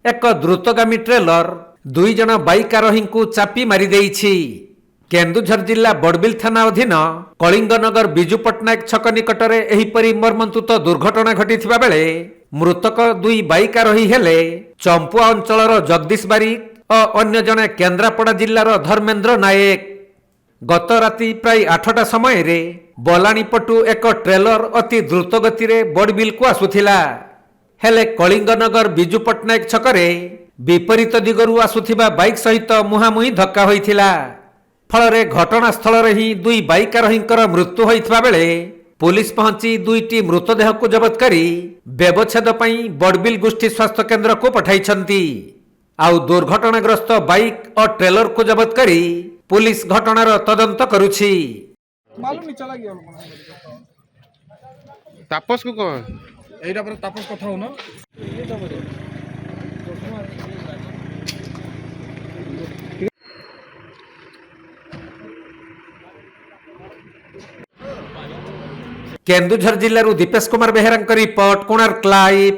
एक द्रुतगामी ट्रेलर दुई जन बाइक आरोही को चापी मारी देइछि। केन्दुझर जिला बड़बिल थाना अधीन कलिंगनगर बिजु पट्टनायक छक निकटरे एहिपरि मर्मन्तुत दुर्घटना घटिथिबा बेले मृतक दुई बाइक आरोही हेले चंपुआ अंचलर जगदीश बारिक और अन्य जने केन्द्रापड़ा जिल्लार धर्मेन्द्र नायक। गत राति प्राय 8टा समय रे बलानी पटु एक ट्रेलर अति द्रुत गति रे बड़बिल को आसुथिला। हेले कलिंगनगर बिजु पट्टनायक छकरे विपरीत दिगरु आसुथिबा बाइक सहित मुहामुही धक्का होइथिला। फलरे घटनास्थल रे ही दुई बाइक आरोहींकर मृत्यु होइथिबा बेले पुलिस पहुंची दुईटी मृतदेह को जबत करी व्यवच्छेद पई बड़बिल गोष्ठी स्वास्थ्य केन्द्र को पठाइछंती। आउ दुर्घटनाग्रस्त बाइक और ट्रेलर को जबत करी पुलिस घटनार तदंत करुछि। मालूम नहीं चला गया तापस को कौन एटा पर तापस कथा हो ना केन्दुझर जिल्लारू दीपेश कुमार बेहेरांक रिपोर्ट कोणार्क लाइव।